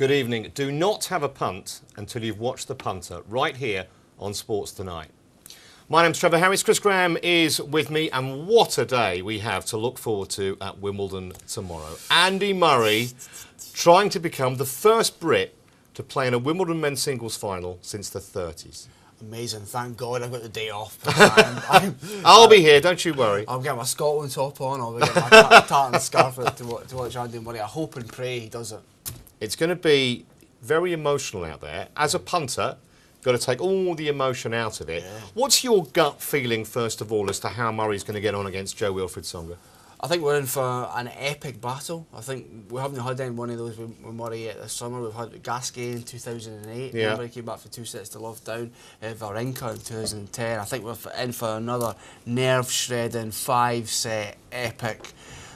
Good evening. Do not have a punt until you've watched the punter right here on Sports Tonight. My name's Trevor Harris. Chris Graham is with me, and what a day we have to look forward to at Wimbledon tomorrow. Andy Murray trying to become the first Brit to play in a Wimbledon men's singles final since the 30s. Amazing, thank God I've got the day off. I'll be here, don't you worry. I'll get my Scotland top on, I'll get my tartan scarf to watch Andy Murray. I hope and pray he does it. It's going to be very emotional out there. As a punter, got to take all the emotion out of it. Yeah. What's your gut feeling, first of all, as to how Murray's going to get on against Jo-Wilfried Tsonga? I think we're in for an epic battle. I think we haven't had any one of those with Murray yet this summer. We've had Gasquet in 2008. Yeah. Remember he came back for 2 sets to love down. Wawrinka in 2010. I think we're in for another nerve-shredding 5-set epic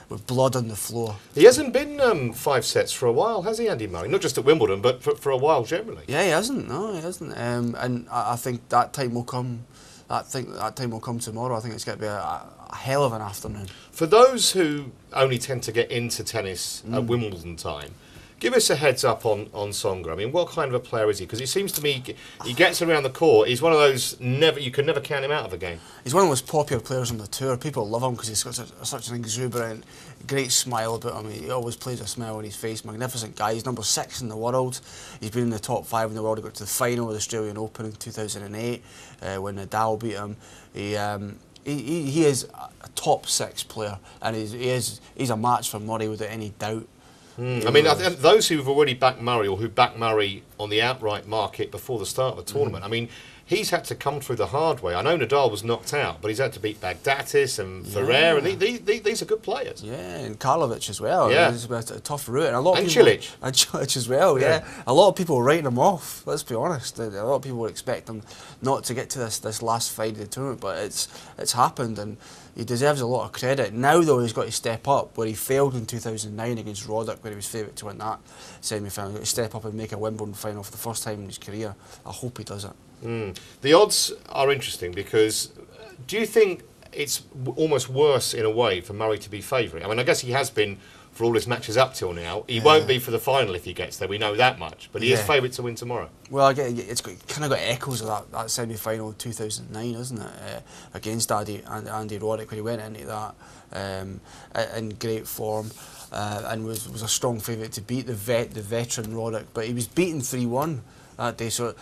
with blood on the floor. He hasn't been 5 sets for a while, has he, Andy Murray? Not just at Wimbledon, but for a while generally. Yeah, he hasn't. No, he hasn't. And I think that time will come. That time will come tomorrow. I think it's going to be a hell of an afternoon. For those who only tend to get into tennis at Wimbledon time, give us a heads up on Tsonga. I mean, what kind of a player is he? Because it seems to me he gets around the court. He's one of those you can never count him out of a game. He's one of the most popular players on the tour. People love him because he's got such an exuberant, great smile about him. He always plays a smile on his face. Magnificent guy. He's number 6 in the world. He's been in the top 5 in the world. He got to the final of the Australian Open in 2008 when Nadal beat him. He is a top 6 player, and he's a match for Murray without any doubt. I mean, those who've already backed Murray or who backed Murray on the outright market before the start of the tournament, I mean, he's had to come through the hard way. I know Nadal was knocked out, but he's had to beat Bagdatis and Ferrer, and these are good players. Yeah, and Karlovic as well. Yeah. It's a tough route. And a lot of Cilic. And Cilic as well, yeah. A lot of people were writing him off, let's be honest. A lot of people expect him not to get to this last fight of the tournament, but it's happened, and he deserves a lot of credit. Now, though, he's got to step up, where he failed in 2009 against Roddick, where he was favourite to win that semi-final. He's got to step up and make a Wimbledon final for the first time in his career. I hope he does it. The odds are interesting because do you think it's almost worse in a way for Murray to be favourite? I mean, I guess he has been for all his matches up till now. He won't be for the final if he gets there, we know that much, but he is favourite to win tomorrow. Well, it's kind of got echoes of that semi-final in 2009, isn't it? Against Andy Roddick, when he went into that in great form and was a strong favourite to beat the veteran Roddick, but he was beaten 3-1 that day, so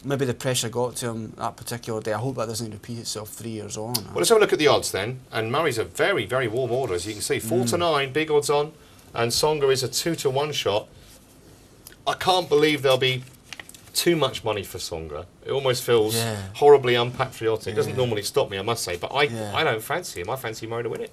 maybe the pressure got to him that particular day. I hope that doesn't repeat itself 3 years on. Well, let's have a look at the odds then. And Murray's a very, very warm order, as you can see. 4-9, big odds on, and Tsonga is a 2-1 shot. I can't believe there'll be too much money for Tsonga. It almost feels horribly unpatriotic. It doesn't normally stop me, I must say, but I don't fancy him. I fancy Murray to win it.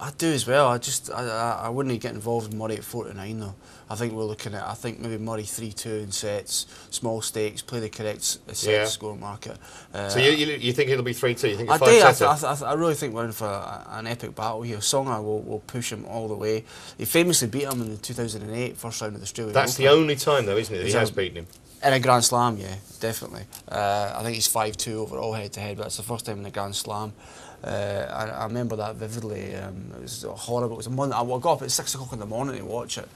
I do as well. I wouldn't get involved in Murray at 4-9 though. I think we're looking at maybe Murray 3-2 in sets, small stakes, play the correct set score market. So you think it'll be 3-2? You think I do. I really think we're in for an epic battle here. Tsonga will push him all the way. He famously beat him in the 2008 first round of the Australian Open. That's the only time though, isn't it, that he has beaten him? In a Grand Slam, yeah, definitely. I think he's 5-2 overall head-to-head, but it's the first time in a Grand Slam. I remember that vividly. It was horrible. It was a Monday. I got up at 6 o'clock in the morning to watch it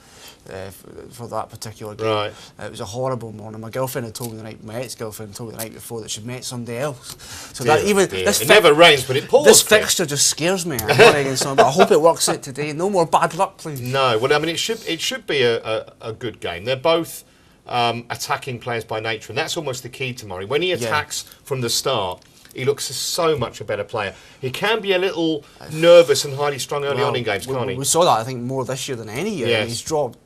for that particular game. Right. It was a horrible morning. My girlfriend had told me my ex-girlfriend told me the night before that she'd met somebody else. So it never rains, but it pours. This fixture just scares me. I'm not against something, but I hope it works out today. No more bad luck, please. No, well, I mean, it should be a good game. They're both attacking players by nature, and that's almost the key to Murray. When he attacks from the start, he looks so much a better player. He can be a little nervous and highly strung early on in games, can't he? We saw that, I think, more this year than any year. Yes. He's dropped.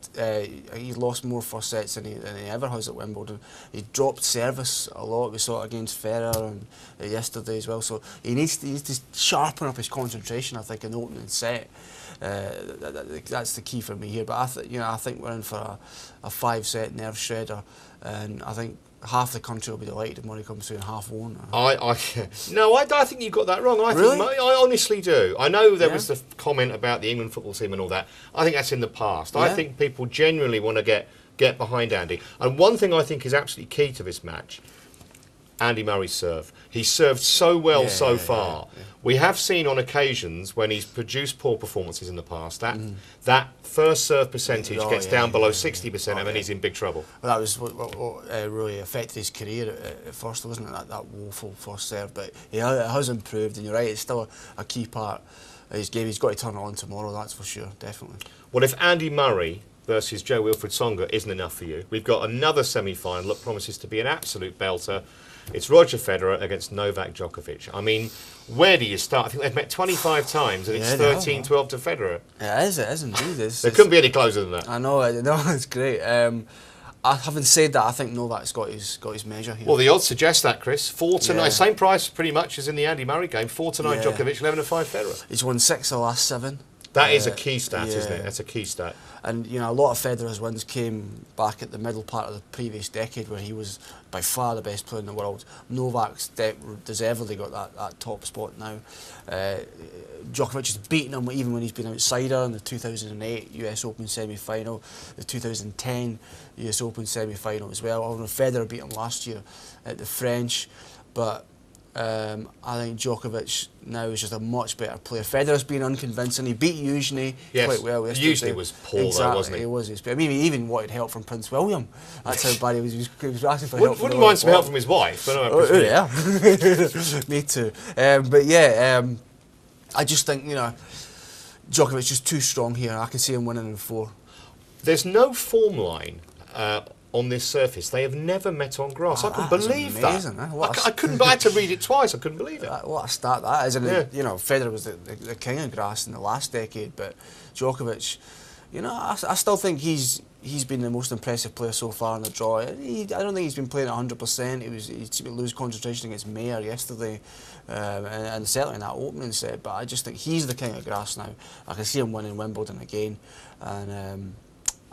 He's lost more first sets than he ever has at Wimbledon. He dropped service a lot. We saw it against Ferrer and yesterday as well. So he needs to sharpen up his concentration, I think, in the opening set. That's the key for me here. But I think we're in for a 5-set nerve shredder, and I think half the country will be delighted if Murray comes through and half won't. I think you got that wrong. I honestly do. I know there was the comment about the England football team and all that. I think that's in the past. I think people genuinely want to get behind Andy. And one thing I think is absolutely key to this match, Andy Murray's serve. He served so well so far. We have seen on occasions when he's produced poor performances in the past that first serve percentage gets down below 60%, and then he's in big trouble. Well, that was what really affected his career at first, wasn't it? That woeful first serve, but it has improved, and you're right, it's still a key part of his game. He's got to turn it on tomorrow, that's for sure, definitely. Well, if Andy Murray versus Joe Wilfried Tsonga isn't enough for you, we've got another semi-final that promises to be an absolute belter. It's Roger Federer against Novak Djokovic. I mean, where do you start? I think they've met 25 times, and it's 13-12 to Federer. Yeah, it is indeed. There couldn't be any closer than that. I know, it's great. Having said that, I think Novak's got his measure here. Well, the odds suggest that, Chris. 4-9, same price pretty much as in the Andy Murray game. 4-9 Djokovic, 11-5 Federer. He's won 6 of the last 7. That is a key stat, isn't it? That's a key stat. And you know, a lot of Federer's wins came back at the middle part of the previous decade, where he was by far the best player in the world. Novak's deservedly got that top spot now. Djokovic has beaten him even when he's been outsider in the 2008 US Open semi-final, the 2010 US Open semi-final as well. Although Federer beat him last year at the French, but I think Djokovic now is just a much better player. Federer's been unconvincing. He beat Eugenie quite well yesterday. Eugenie was poor though, wasn't he? He was. I mean, he even wanted help from Prince William. That's how bad he was. He was asking for help. Wouldn't mind some help from his wife. But no, yeah, me too. But yeah, I just think, you know, Djokovic is too strong here. I can see him winning in 4. There's no form line on this surface. They have never met on grass. I couldn't believe amazing, that. Eh? I couldn't. I had to read it twice. I couldn't believe it. What a start that is. And you know, Federer was the king of grass in the last decade, but Djokovic, you know, I still think he's been the most impressive player so far in the draw. I don't think he's been playing at 100%. He seemed to lose concentration against Mayer yesterday, and certainly in that opening set. But I just think he's the king of grass now. I can see him winning Wimbledon again, and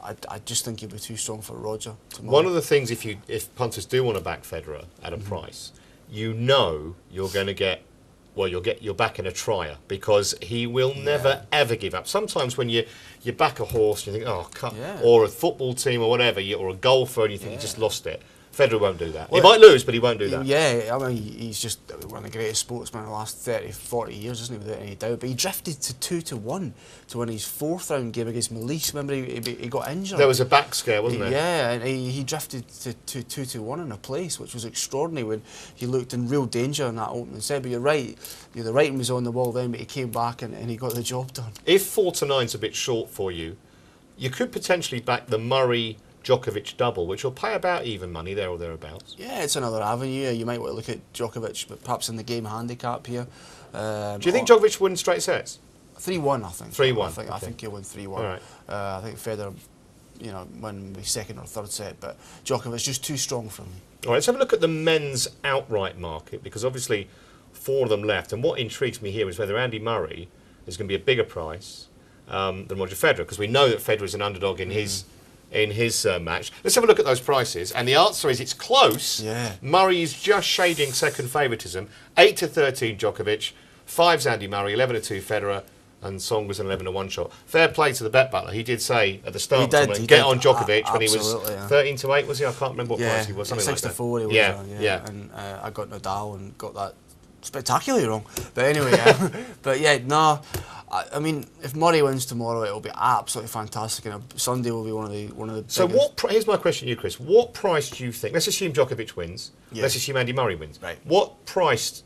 I just think he'll be too strong for Roger tomorrow. One of the things, if punters do want to back Federer at a price, you know you're going to get, well, you're backing a trier, because he will never ever give up. Sometimes when you back a horse, you think, oh, or a football team or whatever, or a golfer, and you think you just lost it. Federer won't do that. Well, he might lose, but he won't do that. Yeah, I mean, he's just one of the greatest sportsmen in the last 30, 40 years, isn't he, without any doubt. But he drifted to 2-1 to win his 4th round game against Melise. Remember, he got injured. There was a back scare, wasn't there? Yeah, and he drifted to 2-1 in a place, which was extraordinary when he looked in real danger in that opening set. But you're right, the writing was on the wall then, but he came back and he got the job done. If 4-9's a bit short for you, you could potentially back the Murray Djokovic double, which will pay about even money there or thereabouts. Yeah, it's another avenue. You might want to look at Djokovic, but perhaps in the game handicap here. Do you think Djokovic wins straight sets? 3-1, I think. 3-1. I think he'll win 3-1. All right. I think Federer, you know, win the 2nd or 3rd set, but Djokovic's just too strong for me. All right, let's have a look at the men's outright market, because obviously 4 of them left, and what intrigues me here is whether Andy Murray is going to be a bigger price than Roger Federer, because we know that Federer is an underdog in his match. Let's have a look at those prices, and the answer is it's close. Yeah. Murray is just shading second favouritism. 8-13 Djokovic, 5's Andy Murray, 11-2 Federer, and Song was an 11-1 shot. Fair play to the bet butler. He did say at the start, get on Djokovic when he was 13-8, was he? I can't remember what price he was. Something 6-4 he was on. Yeah. And I got Nadal and got that spectacularly wrong. But anyway, but yeah, no. I mean, if Murray wins tomorrow, it'll be absolutely fantastic, and Sunday will be one of the. So biggest. Here's my question to you, Chris. What price do you think? Let's assume Djokovic wins. Yeah. Let's assume Andy Murray wins. Right. What price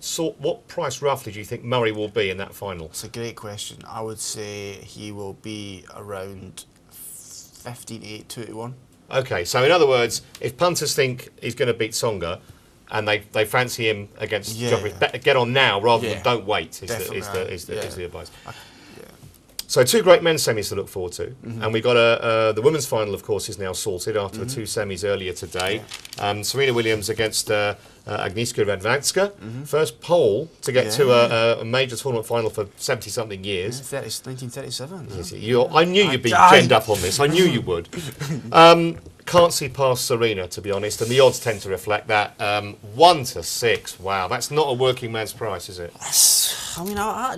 roughly do you think Murray will be in that final? It's a great question. I would say he will be around 15-8, 2-1. Okay, so in other words, if punters think he's going to beat Tsonga, and they fancy him against Djokovic, get on now rather than don't wait. Is the advice. So 2 great men's semis to look forward to, and we got the women's final. Of course, is now sorted after the 2 semis earlier today. Serena Williams against Agnieszka Radwanska. First Pole to get to a major tournament final for 70-something years. 1937. I knew you'd be genned up on this. I knew you would. Can't see past Serena, to be honest, and the odds tend to reflect that. 1-6, wow, that's not a working man's price, is it? I mean, I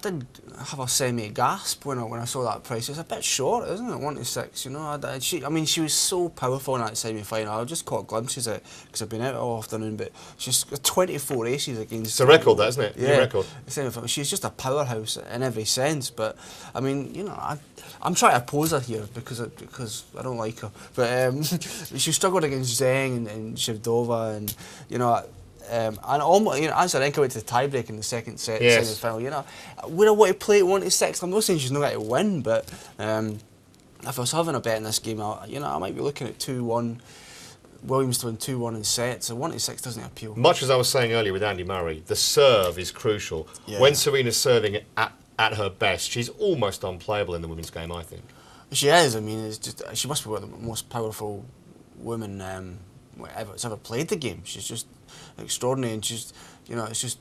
did have a semi-gasp when I saw that price. It's a bit short, isn't it? 1-6, you know. I mean, she was so powerful in that semi-final. I just caught glimpses of it because I've been out all afternoon, but she's got 24 aces against... It's a record, that, isn't it? Yeah, record. She's just a powerhouse in every sense, but, I mean, you know, I'm trying to oppose her here because I don't like her. But she struggled against Zheng and Shevdova, and you know, and almost, you know, Azarenka went to the tiebreak in the second set, semi-final. You know, would I want to play it 1-6? I'm not saying she's not going to win, but if I was having a bet in this game, I might be looking at 2-1. Williams to win 2-1 in sets, so 1-6 doesn't appeal. Much as I was saying earlier with Andy Murray, the serve is crucial. Yeah. When Serena's serving at her best, she's almost unplayable in the women's game, I think. She is. I mean, it's just she must be one of the most powerful women that's ever played the game. She's just extraordinary, and she's, you know, it's just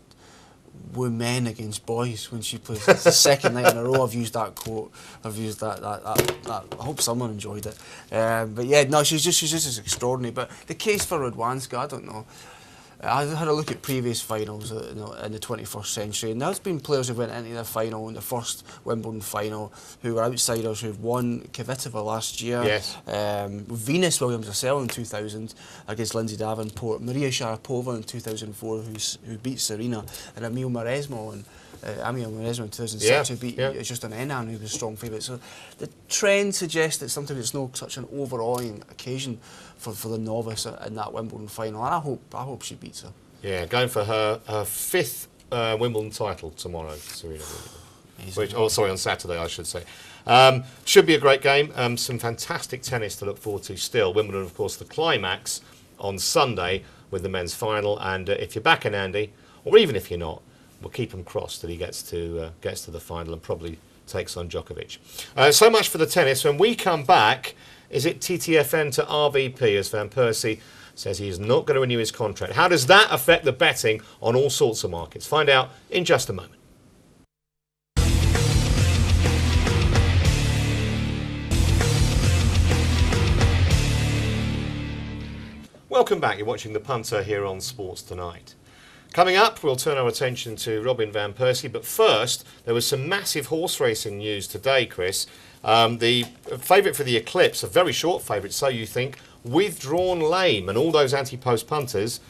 women against boys when she plays. It's the second night in a row I've used that quote. I've used that. I hope someone enjoyed it. But yeah, no, she's just extraordinary. But the case for Radwanska, I don't know. I had a look at previous finals in the 21st century, and there's been players who went into the final, in the first Wimbledon final, who were outsiders, who've won. Kvitova last year, yes. Venus Williams herself in 2000 against Lindsay Davenport, Maria Sharapova in 2004, who beat Serena, and Emil Mauresmo in 2006, who beat Justin Enan, who was a strong favourite. So the trend suggests that sometimes it's not such an overawing occasion for the novice in that Wimbledon final, and I hope she beats her. Yeah, going for her fifth Wimbledon title tomorrow, Serena Williams. On Saturday, I should say. Should be a great game. Some fantastic tennis to look forward to still. Wimbledon, of course, the climax on Sunday with the men's final. And if you're backing Andy, or even if you're not, we'll keep him crossed till he gets to the final and probably takes on Djokovic. So much for the tennis. When we come back, is it TTFN to RVP as Van Persie says he is not going to renew his contract? How does that affect the betting on all sorts of markets? Find out in just a moment. Welcome back. You're watching the Punter here on Sports Tonight. Coming up, we'll turn our attention to Robin Van Persie, but first, there was some massive horse racing news today, Chris. The favourite for the Eclipse, a very short favourite, so you think, withdrawn lame, and all those anti-post punters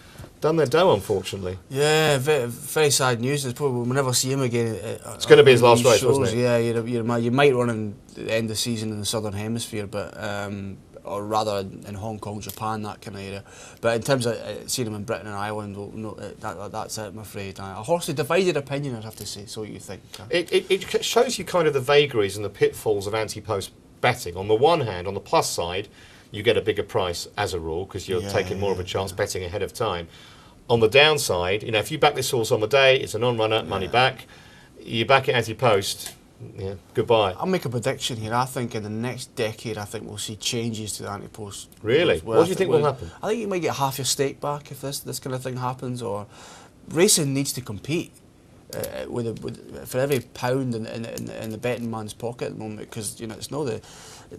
done their dough, unfortunately. Yeah, very, very sad news. It's probably, we'll never see him again. It's going to be his last race, wasn't it? Yeah, you might run in the end of the season in the Southern Hemisphere, but or rather in Hong Kong, Japan, that kind of area. But in terms of seeing him in Britain and Ireland, well, no, that's it, I'm afraid. A horse of divided opinion, I'd have to say. So what you think? It shows you kind of the vagaries and the pitfalls of anti-post betting. On the one hand, on the plus side, you get a bigger price as a rule because you're taking more of a chance betting ahead of time. On the downside, if you back this horse on the day, it's a non-runner, money back. You back it anti-post, goodbye. I'll make a prediction here. I think in the next decade, I think we'll see changes to the anti-post. Really? What do you think will happen? I think you might get half your stake back if this kind of thing happens. Or racing needs to compete for every pound in the betting man's pocket at the moment, because it's no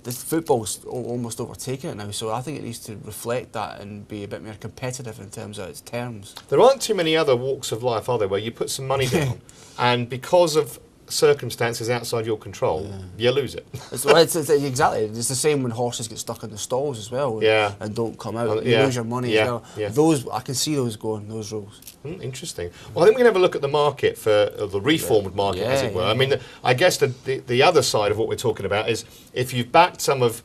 the football's almost overtaken it now. So I think it needs to reflect that and be a bit more competitive in terms of its terms. There aren't too many other walks of life, are there, where you put some money down and because of circumstances outside your control, you lose it. Exactly. It's the same when horses get stuck in the stalls as well and don't come out. You lose your money as well. Yeah. Those, I can see those going, those rules. Interesting. Well, I think we can have a look at the market for the reformed market, as it were. I mean, I guess the other side of what we're talking about is if you've backed some of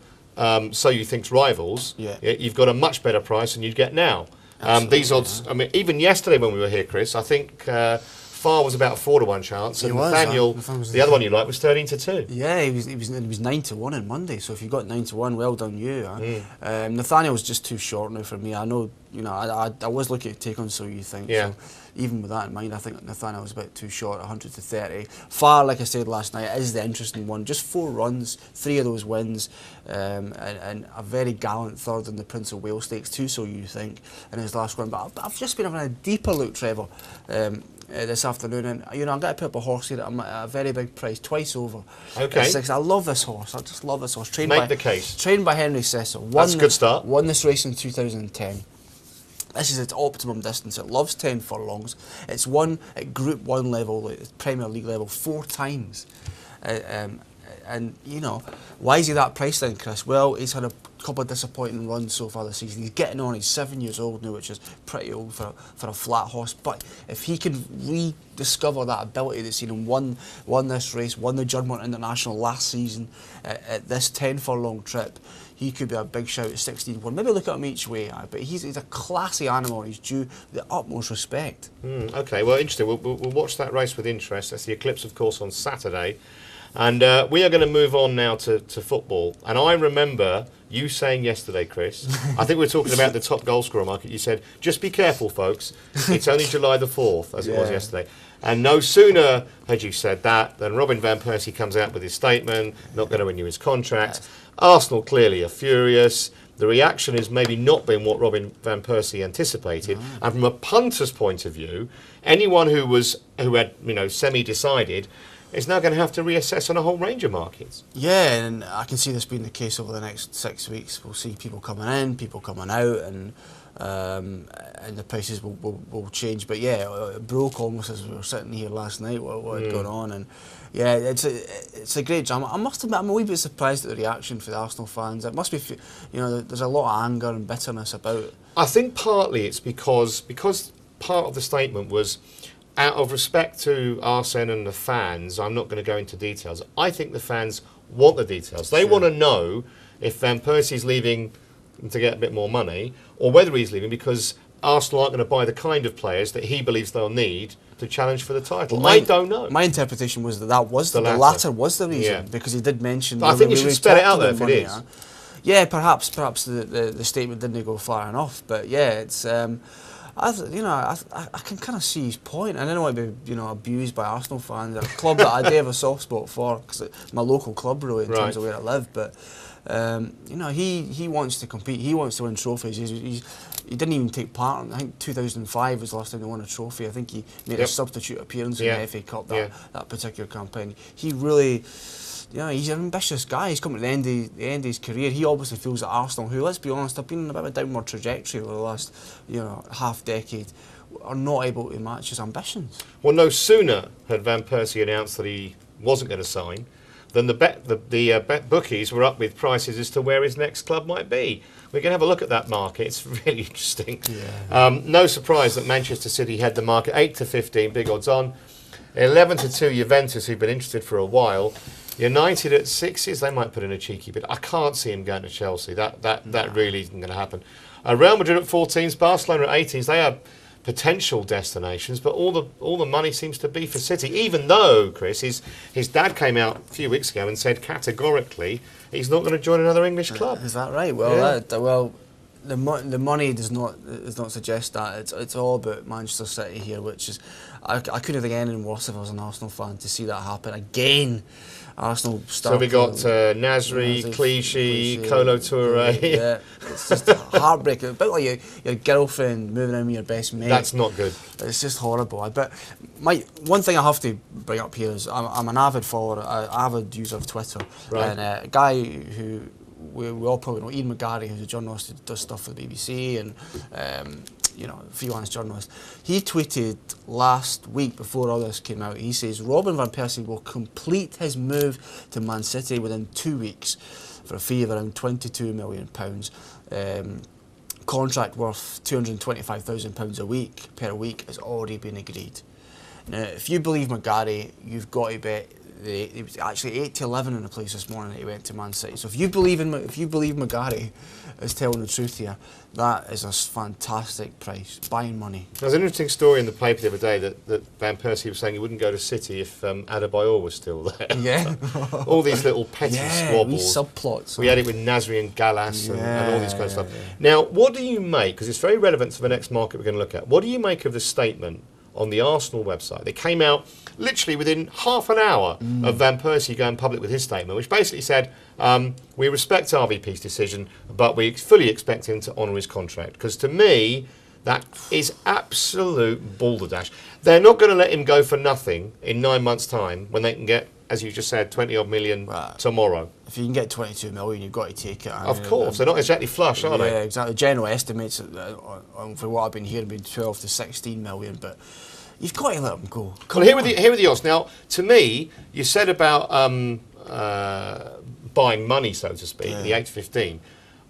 So You Think's rivals, you've got a much better price than you'd get now. These odds, I mean, even yesterday when we were here, Chris, I think Farr was about a 4-to-1 chance, and Nathaniel, the other one you liked, was 13-2. Yeah, he was 9-to-1 on Monday. So if you got 9-to-1, well done you. Nathaniel was just too short now for me. I know, I was looking to take on So You Think. Yeah. So even with that in mind, I think Nathaniel was a bit too short, 100-30. Farr, like I said last night, is the interesting one. Just 4 runs, 3 of those wins, and a very gallant third in the Prince of Wales Stakes too, So You Think, in his last run. But I've just been having a deeper look, Trevor. this afternoon, and I'm going to put up a horse here at a very big price, twice over. Okay. I love this horse. I just love this horse. Make the case. Trained by Henry Cecil. That's a good start. Won this race in 2010. This is its optimum distance. It loves 10 furlongs. It's won at Group 1 level, like Premier League level, 4 times. And, why is he that priced then, Chris? Well, he's had a couple of disappointing runs so far this season. He's getting on. He's 7 years old now, which is pretty old for a flat horse. But if he can rediscover that ability that's seen him won this race, won the Juddmonte International last season at this 10 furlong trip, he could be a big shout at 16-1. Maybe look at him each way, but he's a classy animal. He's due the utmost respect. Okay, well, interesting. We'll watch that race with interest. That's the Eclipse, of course, on Saturday. And we are going to move on now to football. And I remember you saying yesterday, Chris, I think we were talking about the top goal scorer market. You said, just be careful, folks. It's only July the 4th, as it was yesterday. And no sooner had you said that than Robin Van Persie comes out with his statement, not going to renew his contract. Arsenal clearly are furious. The reaction has maybe not been what Robin Van Persie anticipated. And from a punter's point of view, anyone who had semi-decided is now going to have to reassess on a whole range of markets. Yeah, and I can see this being the case over the next 6 weeks. We'll see people coming in, people coming out, and the prices will change. But yeah, it broke almost as we were sitting here last night. What had gone on, and yeah, it's a great drama. I must admit, I'm a wee bit surprised at the reaction for the Arsenal fans. It must be, there's a lot of anger and bitterness about it. I think partly it's because part of the statement was, out of respect to Arsene and the fans, I'm not going to go into details. I think the fans want the details. They want to know if Van Persie's leaving to get a bit more money, or whether he's leaving because Arsenal aren't going to buy the kind of players that he believes they'll need to challenge for the title. I don't know. My interpretation was that was the latter was the reason, because he did mention. I think you should spell it out there if it is. Yeah, perhaps the statement didn't go far enough, but yeah, it's. I can kind of see his point. I don't want to be, abused by Arsenal fans. A club that I do have a soft spot for, because it's my local club, really, in terms of where I live. But he wants to compete. He wants to win trophies. He didn't even take part in. I think 2005 was the last time they won a trophy. I think he made a substitute appearance in the FA Cup that particular campaign. He really. He's an ambitious guy. He's coming to the end of his career. He obviously feels that Arsenal, who, let's be honest, have been on a bit of a downward trajectory over the last, half decade, are not able to match his ambitions. Well, no sooner had Van Persie announced that he wasn't going to sign than the bookies were up with prices as to where his next club might be. We can have a look at that market. It's really interesting. Yeah. No surprise that Manchester City had the market 8-15, big odds on. 11-2 Juventus, who've been interested for a while. United at 6s, they might put in a cheeky bid. I can't see him going to Chelsea. That really isn't going to happen. Real Madrid at 14s, Barcelona at 18s. They are potential destinations, but all the money seems to be for City. Even though, Chris, his dad came out a few weeks ago and said categorically he's not going to join another English club. Is that right? Well, the money does not suggest that. It's all about Manchester City here, which is I couldn't think anything worse if I was an Arsenal fan to see that happen again. Arsenal start. So we got Nasri, Clichy, Kolo Touré. Yeah, it's just heartbreaking. A bit like your girlfriend moving in with your best mate. That's not good. It's just horrible. But one thing I have to bring up here is I'm an avid follower, avid user of Twitter, and a guy who we all probably know, Ian McGarry, who's a journalist who does stuff for the BBC and freelance journalist. He tweeted last week before all this came out. He says Robin Van Persie will complete his move to Man City within 2 weeks for a fee of around £22 million. Contract worth £225,000 per week has already been agreed. Now, if you believe McGarry, you've got to bet. It was actually 8-11 in the place this morning that he went to Man City. So if you believe McGarry is telling the truth here, that is a fantastic price, buying money. There's an interesting story in the paper the other day that Van Persie was saying he wouldn't go to City if Adebayor was still there. Yeah. All these little petty squabbles. Subplots. We had it with Nasri and Gallas and all this kind of stuff. Now, what do you make, because it's very relevant to the next market we're going to look at, what do you make of the statement on the Arsenal website? They came out literally within half an hour of Van Persie going public with his statement, which basically said, we respect RVP's decision, but we fully expect him to honour his contract. Because to me, That is absolute balderdash. They're not going to let him go for nothing in 9 months' time when they can get, as you just said, 20-odd million tomorrow. If you can get 22 million, you've got to take it. Of course, they're not exactly flush, are they? Yeah, exactly. General estimates, for what I've been hearing, been 12 to 16 million, but you've got to let them go. Well, here are the odds. Now, to me, you said about buying money, so to speak, the 8 to 15.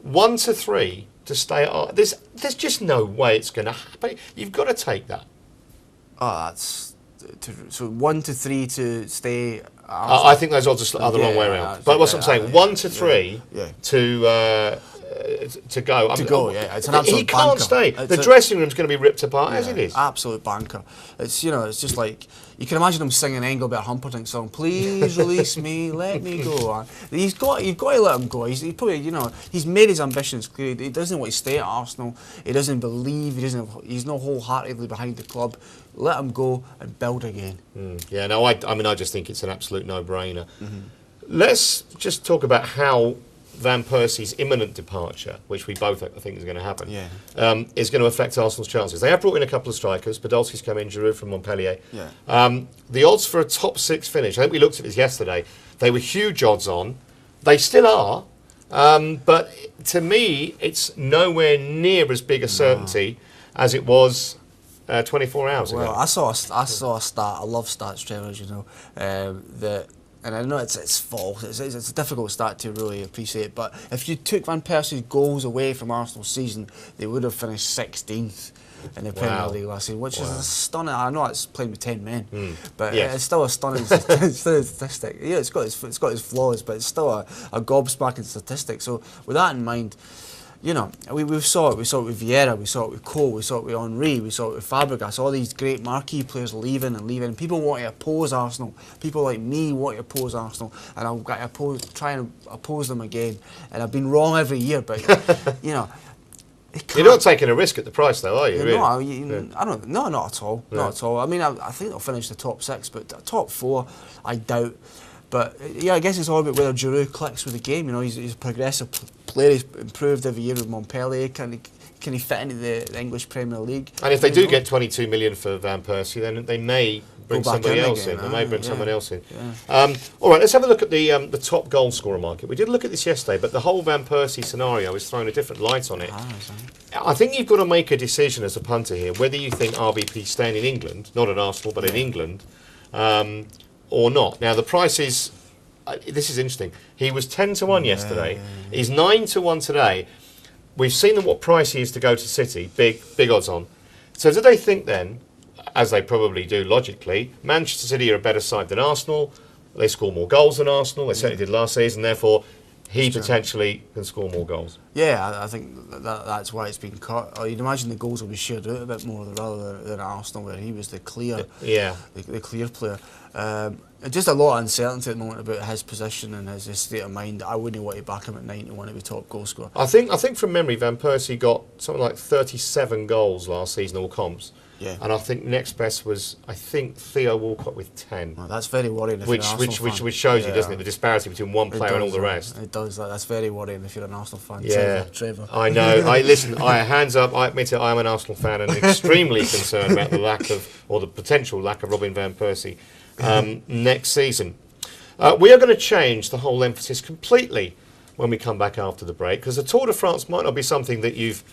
1 to 3 to stay at. There's just no way it's going to happen. You've got to take that. Oh, that's so 1 to 3 to stay. I think those odds are the wrong way around. But what I'm saying, 1 to 3 to go. It's an absolute He can't banker. stay. The dressing room's going to be ripped apart as it is. Absolute banker. It's it's just like you can imagine him singing Engelbert Humperdinck song. Please release me, let me go. You've got to let him go. He's probably he's made his ambitions clear. He doesn't want to stay at Arsenal. He doesn't believe. He's not wholeheartedly behind the club. Let him go and build again. Yeah, no, I just think it's an absolute no-brainer. Let's just talk about how Van Persie's imminent departure, which we both think is going to happen, is going to affect Arsenal's chances. They have brought in a couple of strikers. Podolski's come in, Giroud from Montpellier. The odds for a top 6 finish, I think we looked at this yesterday, they were huge odds on. They still are, but to me, it's nowhere near as big a certainty as it was 24 hours ago. Well, I saw a stat. I love stats, Trevor, as you know. And I know it's false. It's a difficult stat to really appreciate. But if you took Van Persie's goals away from Arsenal's season, they would have finished 16th in the Premier League last season, which is stunning. I know it's playing with 10 men, but it's still a stunning statistic. Yeah, it's got its flaws, but it's still a gobsmacking statistic. So with that in mind, we saw it with Vieira, we saw it with Cole, we saw it with Henry, we saw it with Fabregas, all these great marquee players leaving. People want to oppose Arsenal. People like me want to oppose Arsenal, and I've got to try and oppose them again. And I've been wrong every year, but You're not taking a risk at the price, though, are you? Really? No, not at all. Not at all. I mean, I think they'll finish the top 6, but top 4, I doubt. But I guess it's all about whether Giroud clicks with the game. He's a progressive player. He's improved every year with Montpellier. Can he fit into the English Premier League? And if they do get 22 million for Van Persie, then they may bring somebody else in. They may bring someone else in. All right, let's have a look at the top goal scorer market. We did look at this yesterday, but the whole Van Persie scenario is throwing a different light on it. I think you've got to make a decision as a punter here, whether you think RVP staying in England, not at Arsenal, but in England, or not. Now, the price is, this is interesting, he was 10 to 1 yesterday, he's 9 to 1 today. We've seen what price he is to go to City, big odds on. So do they think then, as they probably do logically, Manchester City are a better side than Arsenal, they score more goals than Arsenal, they certainly did last season, therefore he potentially can score more goals? Yeah, I think that's why it's been cut. You'd imagine the goals will be shared out a bit more rather than Arsenal, where he was the clear, the clear player. Just a lot of uncertainty at the moment about his position and his state of mind. I wouldn't want to back him at 9 to 1 to be top goal scorer. I think from memory, Van Persie got something like 37 goals last season, all comps. Yeah. And I think next best was, Theo Walcott with 10. Well, that's very worrying if you're an Arsenal fan. Which shows you, doesn't it, the disparity between one player and all the rest. It does. That's very worrying if you're an Arsenal fan. Yeah. Trevor. I know. Hands up, I admit it, I am an Arsenal fan and extremely concerned about the potential lack of Robin Van Persie next season. We are going to change the whole emphasis completely when we come back after the break, because the Tour de France might not be something that you've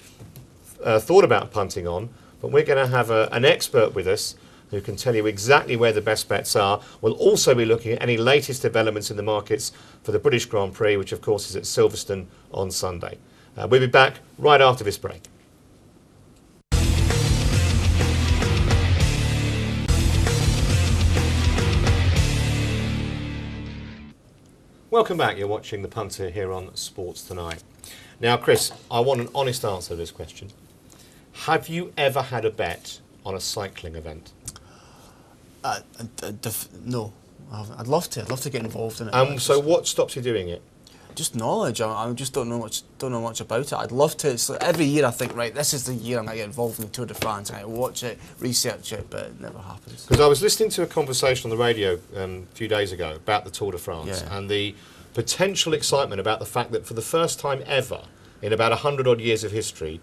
thought about punting on, but we're going to have an expert with us who can tell you exactly where the best bets are. We'll also be looking at any latest developments in the markets for the British Grand Prix, which of course is at Silverstone on Sunday. We'll be back right after this break. Welcome back. You're watching The Punter here on Sports Tonight. Now, Chris, I want an honest answer to this question. Have you ever had a bet on a cycling event? No. I'd love to. I'd love to get involved in it. So what stops you doing it? Just knowledge. I just don't know much about it. I'd love to. It's like every year I think, right, this is the year I'm going to get involved in the Tour de France. I watch it, research it, but it never happens. Because I was listening to a conversation on the radio a few days ago about the Tour de France and the potential excitement about the fact that for the first time ever in about 100 odd years of history,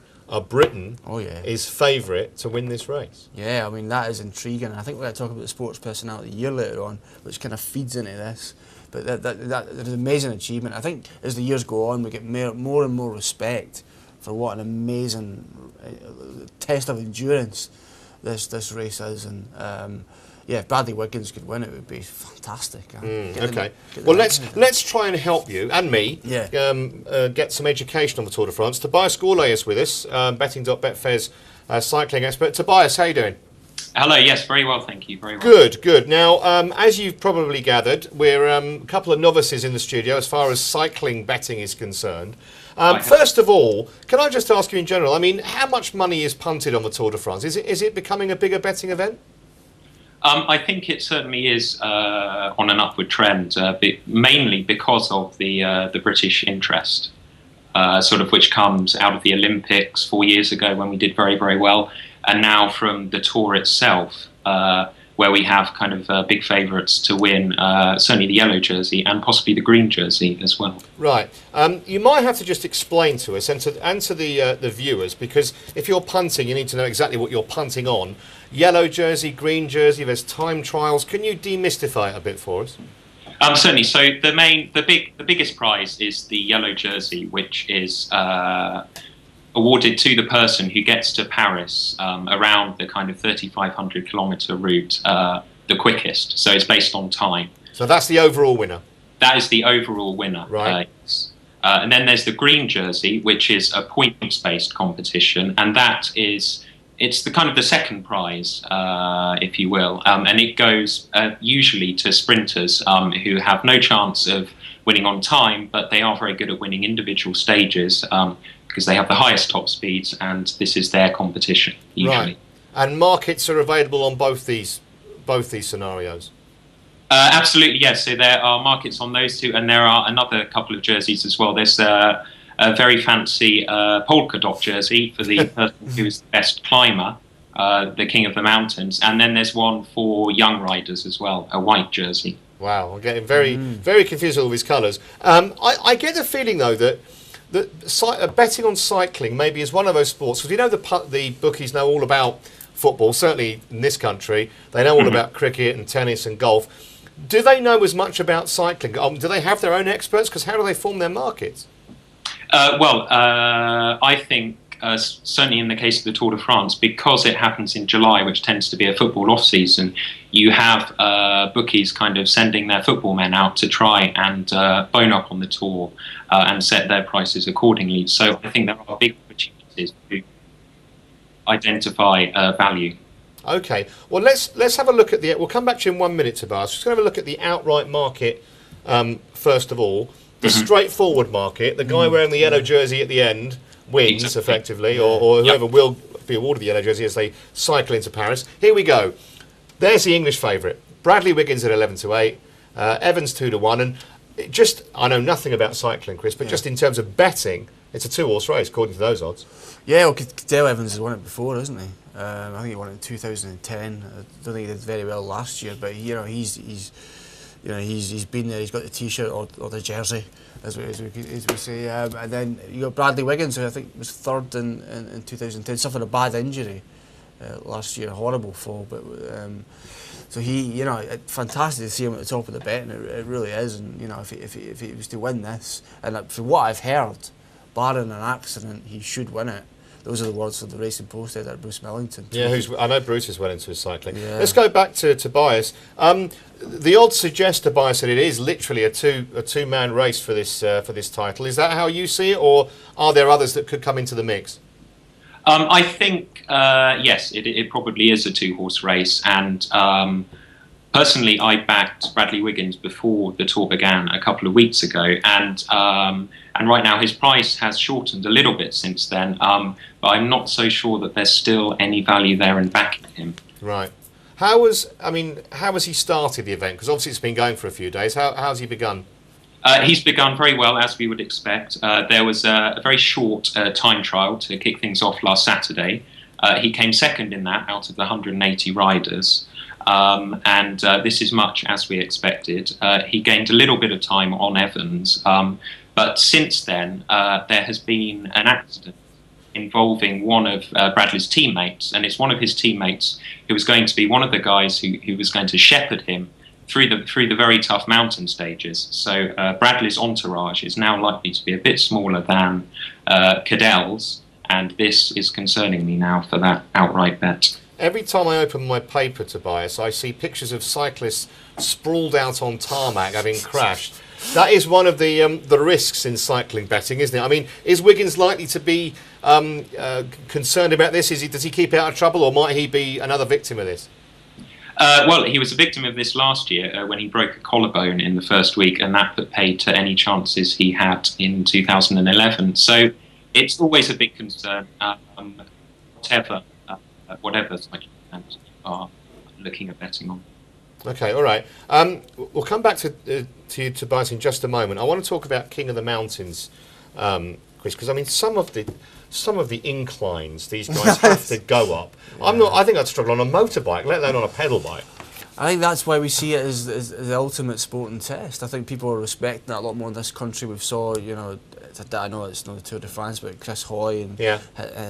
Britain Oh yeah. is favourite to win this race. Yeah, I mean, that is intriguing. I think we're going to talk about the Sports Personality of the Year later on, which kind of feeds into this. But that is an amazing achievement. I think as the years go on, we get more and more respect for what an amazing test of endurance this race is. And yeah, if Bradley Wiggins could win, it would be fantastic. Okay. Well, let's try and help you and me get some education on the Tour de France. Tobias Gourlay is with us, betting.betfair's cycling expert. Tobias, how you doing? Hello, yes, very well, thank you, very well. Good, good. Now, as you've probably gathered, we're a couple of novices in the studio as far as cycling betting is concerned. First of all, can I just ask you in general, I mean, how much money is punted on the Tour de France? Is it becoming a bigger betting event? I think it certainly is on an upward trend, mainly because of the British interest, sort of which comes out of the Olympics 4 years ago when we did very, very well, and now from the Tour itself, where we have kind of big favourites to win, certainly the yellow jersey and possibly the green jersey as well. Right. You might have to just explain to us and to the viewers, because if you're punting, you need to know exactly what you're punting on. Yellow jersey, green jersey, there's time trials. Can you demystify it a bit for us? Certainly. So the biggest prize is the yellow jersey, which is awarded to the person who gets to Paris around the kind of 3,500 kilometre route the quickest. So it's based on time. So that's the overall winner? That is the overall winner. Right. And then there's the green jersey, which is a points-based competition, and it's the kind of the second prize, if you will, and it goes usually to sprinters who have no chance of winning on time, but they are very good at winning individual stages because they have the highest top speeds, and this is their competition usually. Right. And markets are available on both these scenarios. Absolutely, yes. So there are markets on those two, and there are another couple of jerseys as well. There's a very fancy polka dot jersey for the person who's the best climber, the king of the mountains, and then there's one for young riders as well, a white jersey. Wow, I'm getting very confused with all these colours. I get the feeling though that betting on cycling maybe is one of those sports, because you know the bookies know all about football, certainly in this country. They know all about cricket and tennis and golf. Do they know as much about cycling? Do they have their own experts? Because how do they form their markets? I think certainly in the case of the Tour de France, because it happens in July, which tends to be a football off-season, you have bookies kind of sending their football men out to try and bone up on the Tour and set their prices accordingly. So I think there are big opportunities to identify value. Okay, well let's have a look at we'll come back to you in 1 minute, Tobias. Just going to have a look at the outright market first of all. The straightforward market, the guy wearing the yellow jersey at the end wins effectively, or whoever will be awarded the yellow jersey as they cycle into Paris. Here we go. There's the English favourite, Bradley Wiggins at 11-8, Evans 2-1, and I know nothing about cycling, Chris, but just in terms of betting, it's a 2-horse race according to those odds. Yeah, well, Dale Evans has won it before, hasn't he? I think he won it in 2010. I don't think he did very well last year, but he's been there. He's got the T-shirt or the jersey, as we say. And then you got Bradley Wiggins, who I think was third in 2010, suffered a bad injury last year, horrible fall. But so fantastic to see him at the top of the betting. It really is. And if he was to win this, and from what I've heard, barring an accident, he should win it. Those are the words of the Racing Post editor, Bruce Millington. Yeah, I know Bruce is well into his cycling. Yeah. Let's go back to Tobias. The odds suggest, Tobias, that it is literally a two-man race for this title. Is that how you see it, or are there others that could come into the mix? I think, yes, it probably is a two-horse race. And personally, I backed Bradley Wiggins before the Tour began a couple of weeks ago. And right now his price has shortened a little bit since then. But I'm not so sure that there's still any value there in backing him. Right. How has he started the event? Because obviously it's been going for a few days. How's he begun? He's begun very well, as we would expect. There was a very short time trial to kick things off last Saturday. He came second in that out of the 180 riders. And this is much as we expected. He gained a little bit of time on Evans. But since then, there has been an accident involving one of Bradley's teammates, and it's one of his teammates who was going to be one of the guys who was going to shepherd him through the very tough mountain stages. So Bradley's entourage is now likely to be a bit smaller than Cadell's, and this is concerning me now for that outright bet. Every time I open my paper, Tobias, I see pictures of cyclists sprawled out on tarmac having crashed. That is one of the risks in cycling betting, isn't it? I mean, is Wiggins likely to be concerned about this? Does he keep out of trouble, or might he be another victim of this? Well, he was a victim of this last year when he broke a collarbone in the first week, and that put paid to any chances he had in 2011. So it's always a big concern, whatever cycling fans are looking at betting on. Okay, all right. We'll come back to you, Tobias, in just a moment. I want to talk about King of the Mountains, Chris, because I mean some of the inclines these guys have to go up. Yeah. I think I'd struggle on a motorbike, let alone on a pedal bike. I think that's why we see it as the ultimate sporting test. I think people are respecting that a lot more in this country. We've saw, you know, I know it's not the Tour de France, but Chris Hoy and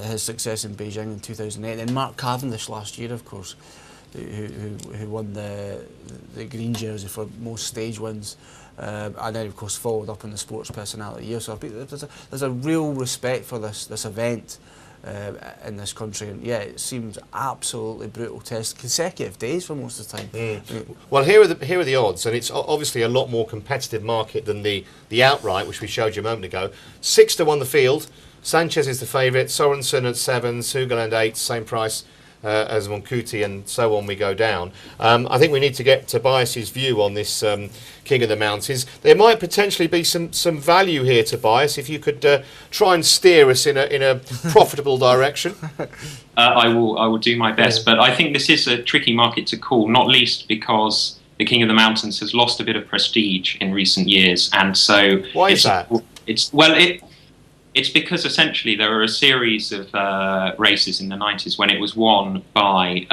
his success in Beijing in 2008, and Mark Cavendish last year, of course, who won the green jersey for most stage wins, and then of course followed up in the Sports Personality Year. So there's a real respect for this event in this country, and yeah, it seems absolutely brutal test, consecutive days for most of the time. Well, here are the odds, and it's obviously a lot more competitive market than the outright, which we showed you a moment ago. 6-1 the field. Sanchez is the favourite. Sorensen at 7, Sugerland 8, same price as Moncuti, and so on we go down. I think we need to get Tobias's view on this King of the Mountains. There might potentially be some value here, Tobias, if you could try and steer us in a profitable direction. I will do my best, but I think this is a tricky market to call, not least because the King of the Mountains has lost a bit of prestige in recent years, and so why is that? It's because essentially there were a series of races in the 90s when it was won by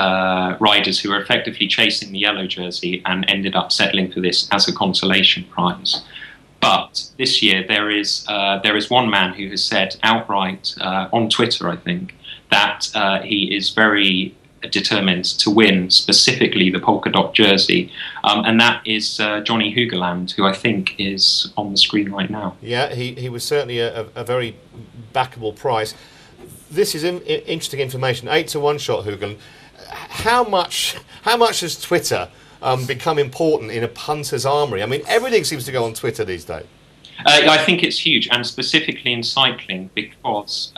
riders who were effectively chasing the yellow jersey and ended up settling for this as a consolation prize. But this year there is one man who has said outright on Twitter, I think, that he is very determined to win specifically the polka dot jersey, and that is Johnny Hoogerland, who I think is on the screen right now. Yeah, he was certainly a very backable price. This is interesting information. 8-1 shot Hoogerland. How much has Twitter become important in a punter's armoury? I mean, everything seems to go on Twitter these days. I think it's huge, and specifically in cycling, because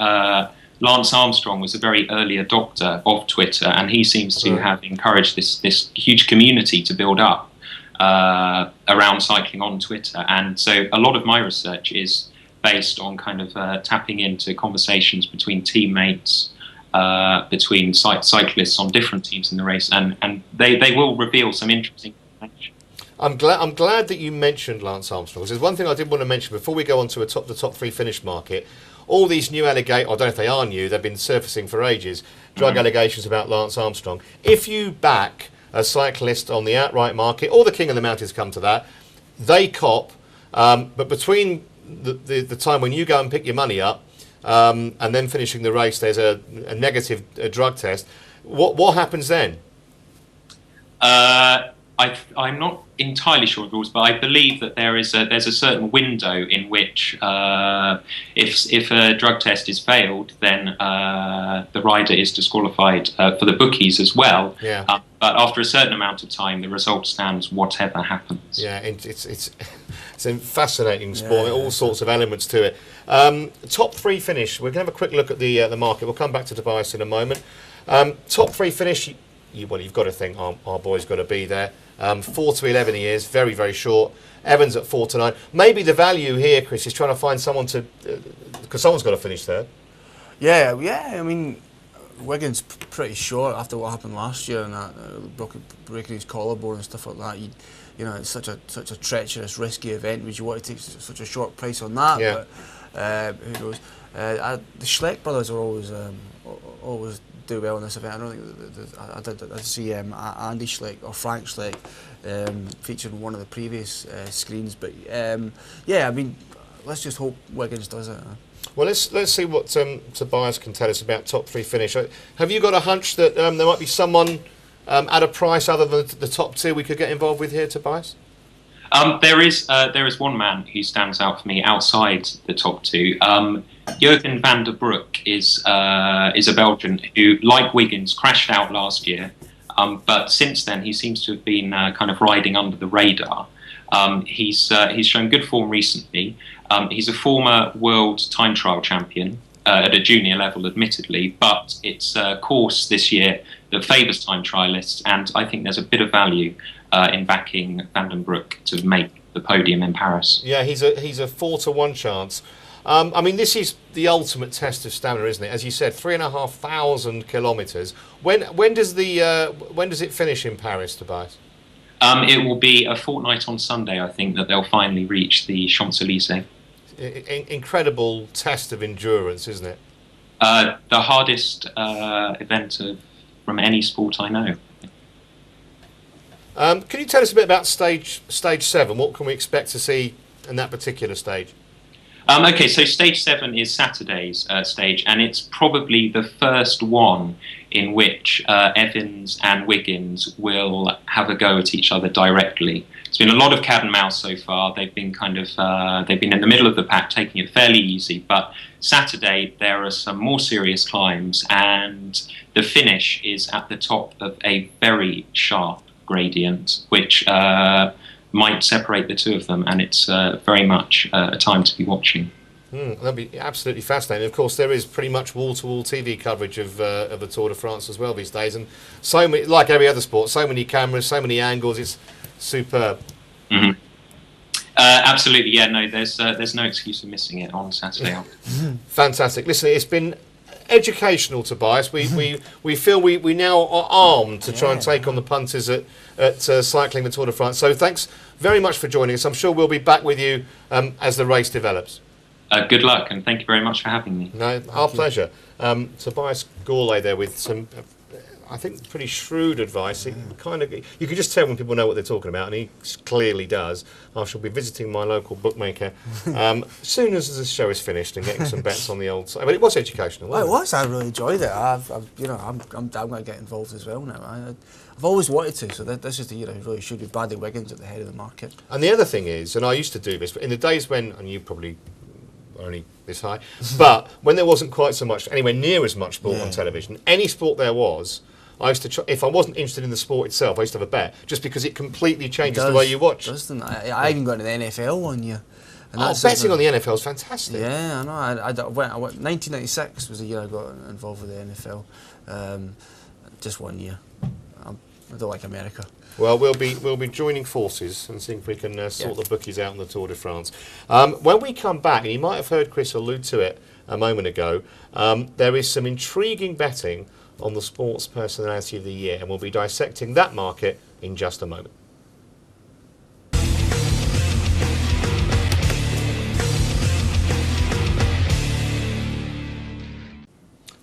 Lance Armstrong was a very early adopter of Twitter, and he seems to have encouraged this huge community to build up around cycling on Twitter. And so a lot of my research is based on kind of tapping into conversations between teammates, between cyclists on different teams in the race, and they will reveal some interesting information. I'm glad that you mentioned Lance Armstrong, because there's one thing I did want to mention before we go on to the top three finish market. All these new allegations, I don't know if they are new, they've been surfacing for ages, drug allegations about Lance Armstrong. If you back a cyclist on the outright market, or the King of the Mountains come to that, they cop, but between the time when you go and pick your money up and then finishing the race, there's a negative drug test. What happens then? I'm not entirely sure of the rules, but I believe that there's a certain window in which if a drug test is failed, then the rider is disqualified for the bookies as well. Yeah. But after a certain amount of time, the result stands whatever happens. Yeah, it's a fascinating sport. All sorts of elements to it. Top three finish. We're going to have a quick look at the market. We'll come back to Tobias in a moment. Top three finish. You've got to think our boy's got to be there. 4-11 he is, very, very short. Evans at 4-9. Maybe the value here, Chris, is trying to find someone to, because someone's got to finish third. Yeah. I mean, Wiggins pretty short after what happened last year and that breaking his collarbone and stuff like that. You know, it's such a treacherous, risky event. Would you want to take such a short price on that? Yeah. But who knows? The Schleck brothers are always do well in this event. I don't think I did see Andy Schleck or Frank Schleck featured in one of the previous screens, but yeah, I mean, let's just hope Wiggins does it. Well, let's see what Tobias can tell us about top three finish. Have you got a hunch that there might be someone at a price other than the top two we could get involved with here, Tobias? There is one man who stands out for me outside the top two. Jurgen van der Broek is a Belgian who, like Wiggins, crashed out last year, but since then he seems to have been kind of riding under the radar. He's shown good form recently. He's a former world time trial champion at a junior level, admittedly, but it's a course this year that favours time trialists, and I think there's a bit of value in backing Van den Broek to make the podium in Paris. Yeah, he's a 4-to-1 chance. I mean, this is the ultimate test of stamina, isn't it? As you said, 3,500 kilometres. When does it finish in Paris, Tobias? It will be a fortnight on Sunday, I think, that they'll finally reach the Champs-Élysées. Incredible test of endurance, isn't it? The hardest event from any sport I know. Can you tell us a bit about stage 7? What can we expect to see in that particular stage? Okay, so stage 7 is Saturday's stage, and it's probably the first one in which Evans and Wiggins will have a go at each other directly. It's been a lot of cat and mouse so far. They've been they've been in the middle of the pack, taking it fairly easy. But Saturday there are some more serious climbs, and the finish is at the top of a very sharp gradient, which might separate the two of them, and it's very much a time to be watching. That'd be absolutely fascinating. Of course, there is pretty much wall-to-wall TV coverage of the Tour de France as well these days, and so many, like every other sport, so many cameras, so many angles. It's superb. Mm-hmm. Absolutely, yeah. No, there's no excuse for missing it on Saturday afternoon. Fantastic. Listen, it's been educational, Tobias. We feel we now are armed to try and take on the punters at cycling the Tour de France. So thanks very much for joining us. I'm sure we'll be back with you as the race develops. Good luck, and thank you very much for having me. No, our pleasure. Tobias Gourlay there with some, I think, pretty shrewd advice. It you can just tell when people know what they're talking about, and he clearly does. I shall be visiting my local bookmaker as soon as this show is finished and getting some bets on the old side. But it was educational, wasn't It was. I really enjoyed it. I'm going to get involved as well now. I've always wanted to, so this is the year I really should be. Bradley Wiggins at the head of the market. And the other thing is, and I used to do this, but in the days when, and you probably only this high, but when there wasn't quite so much, anywhere near as much sport on television, any sport there was, I used to try, if I wasn't interested in the sport itself, I used to have a bet, just because it completely changes the way you watch. Doesn't it? I even got into the NFL one year. And betting on the NFL is fantastic. Yeah, I know. I went 1996 was the year I got involved with the NFL. Just 1 year. I don't like America. Well, we'll be joining forces and seeing if we can sort the bookies out in the Tour de France. When we come back, and you might have heard Chris allude to it a moment ago, there is some intriguing betting on the Sports Personality of the Year, and we'll be dissecting that market in just a moment.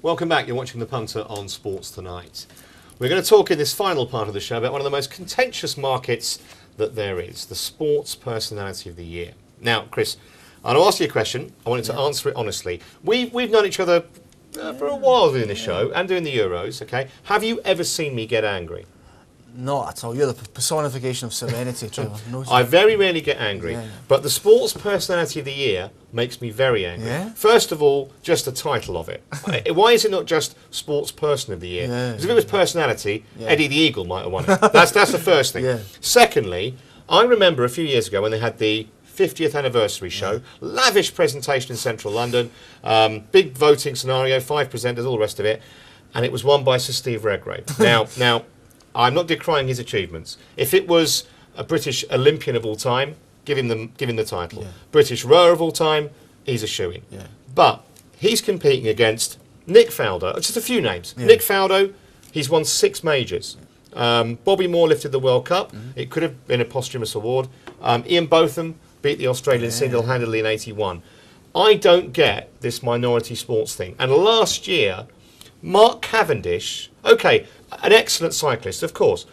Welcome back. You're watching The Punter on Sports Tonight. We're going to talk in this final part of the show about one of the most contentious markets that there is, the Sports Personality of the Year. Now, Chris, I'm going to ask you a question. I wanted to answer it honestly. We've known each other for a while doing this show and doing the Euros, okay? Have you ever seen me get angry? Not at all. You're the personification of serenity, Trevor. No, I very rarely get angry, but the Sports Personality of the Year makes me very angry. Yeah? First of all, just the title of it. Why is it not just Sports Person of the Year? Because if it was Personality, Eddie the Eagle might have won it. That's the first thing. Secondly, I remember a few years ago when they had the 50th anniversary show, lavish presentation in central London, big voting scenario, 5 presenters, all the rest of it, and it was won by Sir Steve Redgrave. Now, I'm not decrying his achievements. If it was a British Olympian of all time, give him the title. British rower of all time, he's a shoo-in. But he's competing against Nick Faldo, just a few names. Nick Faldo, he's won 6 majors. Bobby Moore lifted the World Cup. It could have been a posthumous award. Ian Botham beat the Australians single-handedly in '81. I don't get this minority sports thing. And last year, Mark Cavendish, okay, an excellent cyclist, of course.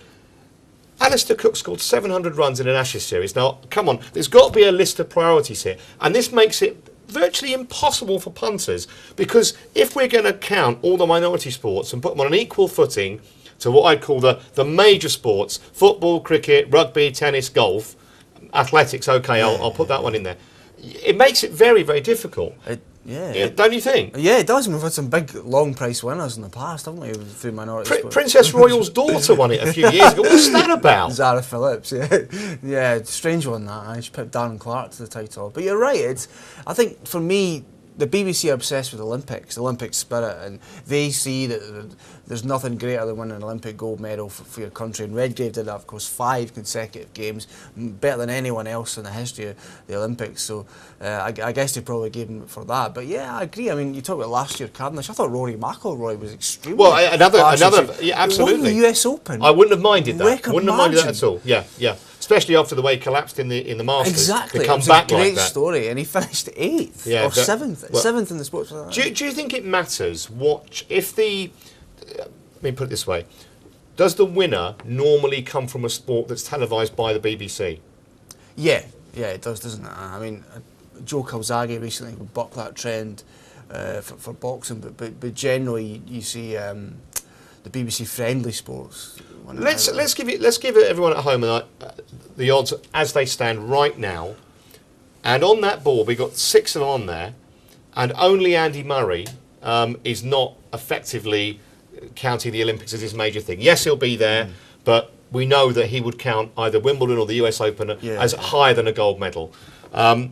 Alistair Cook scored 700 runs in an Ashes series. Now, come on, there's got to be a list of priorities here. And this makes it virtually impossible for punters, because if we're going to count all the minority sports and put them on an equal footing to what I'd call the major sports, football, cricket, rugby, tennis, golf, athletics, okay, I'll put that one in there. It makes it very, very difficult. Don't you think? Yeah, it does. We've had some big long price winners in the past, haven't we, through minority sports. Princess Royal's daughter won it a few years ago. What's that about? Zara Phillips, yeah, strange one that. She picked Darren Clark to the title. But you're right. I think for me, the BBC are obsessed with the Olympic spirit, and they see that there's nothing greater than winning an Olympic gold medal for your country. And Redgrave did that, of course, 5 consecutive games, better than anyone else in the history of the Olympics. So I guess they probably gave him for that. But yeah, I agree. I mean, you talk about last year Cavendish. I thought Rory McIlroy was extremely another, yeah, absolutely. Won the US Open. I wouldn't have minded that. Wouldn't have minded that at all. Yeah. Especially after the way he collapsed in the Masters. Exactly. To come it was back a great like that. Story, and he finished 8th or 7th in the sports. Do you think it matters if the? Let me put it this way: does the winner normally come from a sport that's televised by the BBC? Yeah, it does, doesn't it? I mean, Joe Calzaghe recently bucked that trend for boxing, but generally you see the BBC friendly sports. Let's give everyone at home the odds as they stand right now, and on that board we got 6 of them on there, and only Andy Murray is not effectively counting the Olympics as his major thing. Yes, he'll be there, but we know that he would count either Wimbledon or the US Open as higher than a gold medal. The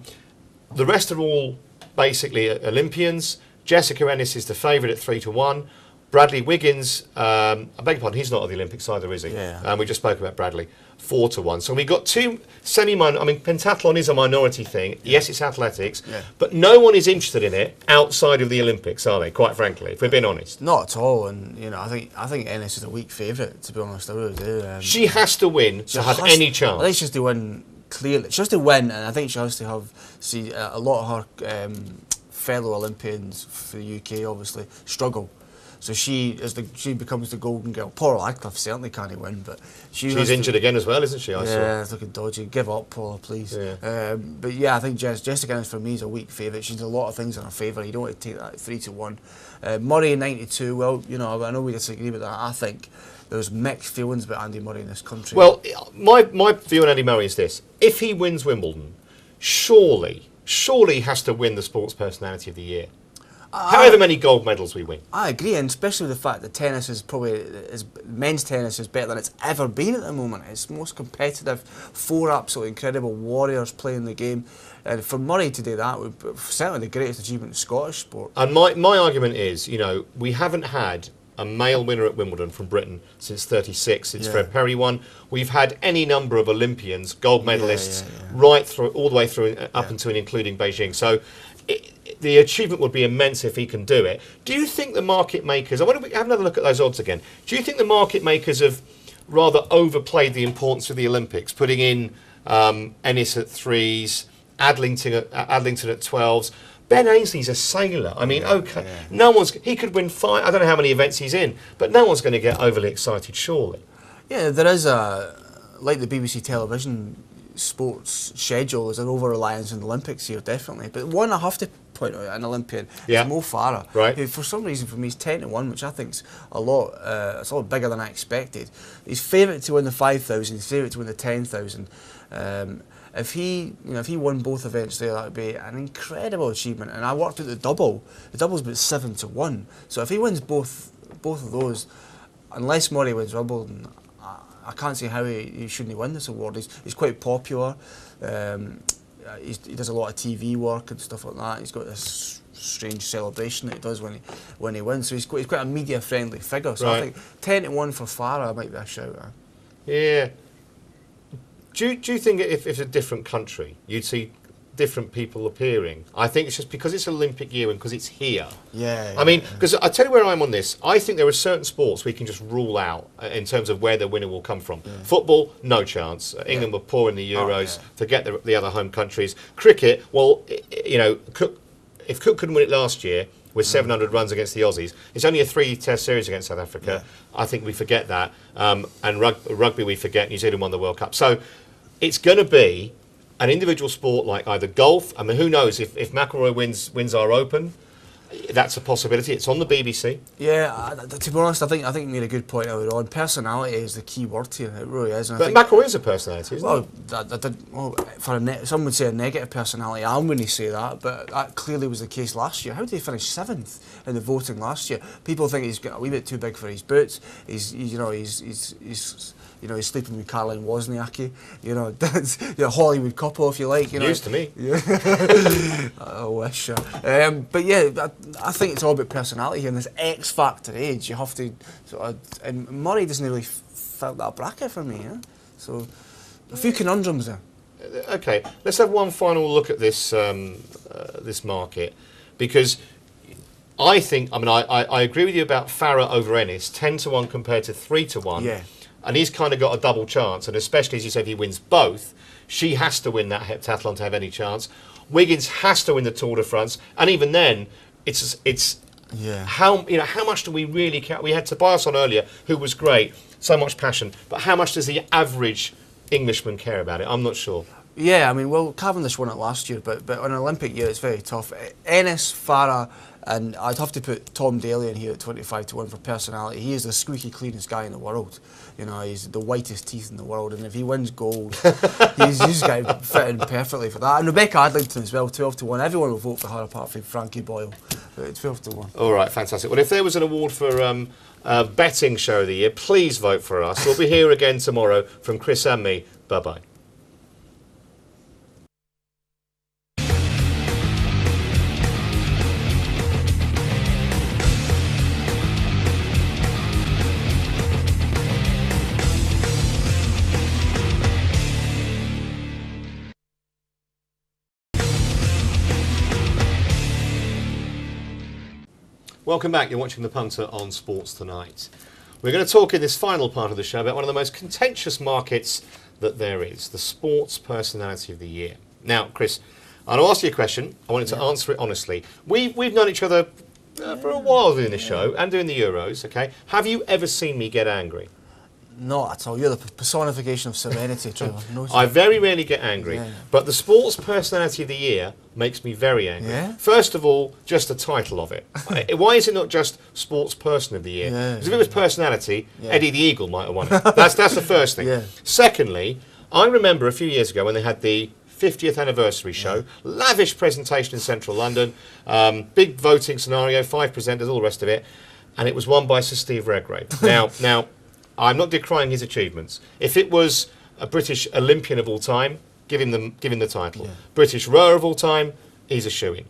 rest are all basically Olympians. Jessica Ennis is the favourite at 3-1. Bradley Wiggins, I beg your pardon, he's not at the Olympics either, is he? Yeah. We just spoke about Bradley, 4-1. So we got 2 semi-minor. I mean, pentathlon is a minority thing. Yeah. Yes, it's athletics, but no one is interested in it outside of the Olympics, are they? Quite frankly, if we're being honest. Not at all. And I think Ennis is a weak favourite, to be honest. I really do. She has to win to have any chance. I think she has to win clearly. She has to win, and I think she has to see a lot of her fellow Olympians for the UK obviously struggle. So she becomes the golden girl. Paula Radcliffe certainly can't win, but she's injured again as well, isn't she? It's looking dodgy. Give up, Paula, please. Yeah. But yeah, I think Jessica Ennis for me is a weak favourite. She's a lot of things in her favour. You don't want to take that 3-1. Murray in 92. Well, I know we disagree with that. I think there's mixed feelings about Andy Murray in this country. Well, my view on Andy Murray is this: if he wins Wimbledon, surely he has to win the Sports Personality of the Year. However many gold medals we win. I agree, and especially with the fact that tennis men's tennis is better than it's ever been at the moment. It's most competitive, 4 absolutely incredible warriors playing the game. And for Murray to do that would be certainly the greatest achievement in Scottish sport. And my argument is, we haven't had a male winner at Wimbledon from Britain since '36, since Fred Perry won. We've had any number of Olympians, gold medalists, right through, all the way through, up until and including Beijing. So the achievement would be immense if he can do it. Do you think the market makers, I want to have another look at those odds again, do you think the market makers have rather overplayed the importance of the Olympics, putting in Ennis at 3s, Adlington at 12s? Ben Ainsley's a sailor. I mean, he could win 5, I don't know how many events he's in, but no one's going to get overly excited, surely. Yeah, there is like the BBC television sports schedule, is an over-reliance on the Olympics here, definitely. But one I have to point out, an Olympian, is Mo Farah, who for some reason for me is 10-1, which I think is a lot bigger than I expected. He's favourite to win the 5,000, he's favourite to win the 10,000. If he won both events there, that would be an incredible achievement. And I worked at the double. The double's about 7-1. So if he wins both of those, unless Murray wins Wimbledon, I can't see how he shouldn't win this award. He's quite popular. He does a lot of TV work and stuff like that. He's got this strange celebration that he does when he wins. So he's quite a media-friendly figure. So I think 10-1 for Farah might be a shout. Yeah. Do you think if it's a different country, you'd see different people appearing? I think it's just because it's Olympic year and because it's here. Yeah. I mean, because I tell you where I'm on this. I think there are certain sports we can just rule out in terms of where the winner will come from. Yeah. Football, no chance. England were poor in the Euros. Forget the other home countries. Cricket, well, if Cook couldn't win it last year with 700 runs against the Aussies, it's only a 3-test series against South Africa. Yeah. I think we forget that. And rugby we forget. New Zealand won the World Cup. So it's going to be an individual sport like either golf. I mean, who knows if McIlroy wins our Open, that's a possibility. It's on the BBC. Yeah, to be honest, I think you made a good point earlier on. Personality is the key word here. It really is. And But McIlroy is a personality, isn't he? Some would say a negative personality. I wouldn't say that, but that clearly was the case last year. How did he finish 7th in the voting last year? People think he's got a wee bit too big for his boots. He's sleeping with Caroline Wozniacki. That's Hollywood couple, if you like. News to me. Yeah. I wish. But yeah, I think it's all about personality here. In this X Factor age, you have to and Murray doesn't really fit that bracket for me. Yeah? So a few conundrums there. Okay, let's have one final look at this this market, because I agree with you about Farah over Ennis, 10-1 compared to 3-1. Yeah. And he's kind of got a double chance, and especially as you said, if he wins both, she has to win that heptathlon to have any chance. Wiggins has to win the Tour de France, and even then, it's how much do we really care? We had Tobias on earlier, who was great, so much passion, but how much does the average Englishman care about it? I'm not sure. Yeah, I mean, well, Cavendish won it last year, but on an Olympic year, it's very tough. Ennis, Farah, and I'd have to put Tom Daley in here at 25-1 for personality. He is the squeaky cleanest guy in the world. He's the whitest teeth in the world, and if he wins gold, he's got to fit in perfectly for that. And Rebecca Adlington as well, 12-1. Everyone will vote for her apart from Frankie Boyle, but 12-1. All right, fantastic. Well, if there was an award for betting show of the year, please vote for us. We'll be here again tomorrow. From Chris and me, bye-bye. Welcome back. You're watching The Punter on Sports Tonight. We're going to talk in this final part of the show about one of the most contentious markets that there is, the Sports Personality of the Year. Now, Chris, I'm going to ask you a question. I wanted to answer it honestly. We've known each other for a while doing this show and doing the Euros, okay? Have you ever seen me get angry? Not at all. You're the personification of serenity, Trevor. No, I very rarely get angry, but the Sports Personality of the Year makes me very angry. Yeah? First of all, just the title of it. Why is it not just Sports Person of the Year? Because if it was personality, Eddie the Eagle might have won it. That's the first thing. Secondly, I remember a few years ago when they had the 50th anniversary show, lavish presentation in central London, big voting scenario, 5 presenters, all the rest of it, and it was won by Sir Steve Redgrave. Now, I'm not decrying his achievements. If it was a British Olympian of all time, give him the title. British rower of all time, he's a shoo-in.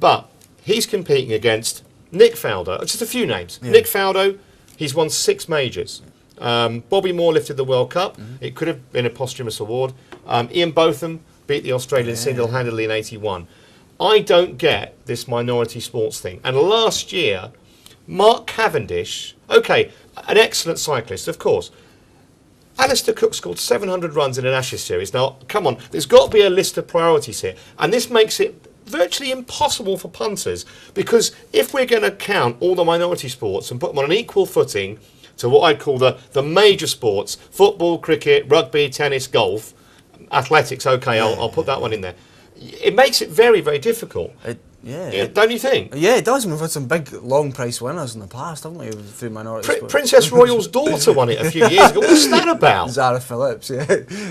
But he's competing against Nick Faldo, just a few names. Nick Faldo, he's won 6 majors. Bobby Moore lifted the World Cup. It could have been a posthumous award. Ian Botham beat the Australian single-handedly in '81. I don't get this minority sports thing. And last year, Mark Cavendish, okay, an excellent cyclist, of course. Alistair Cook scored 700 runs in an Ashes series. Now, come on, there's got to be a list of priorities here. And this makes it virtually impossible for punters, because if we're going to count all the minority sports and put them on an equal footing to what I'd call the major sports, football, cricket, rugby, tennis, golf, athletics, okay, I'll put that one in there. It makes it very, very difficult. Don't you think? Yeah, it does. We've had some big, long price winners in the past, haven't we, through minority sports? Princess Royal's daughter won it a few years ago. What's that about? Zara Phillips,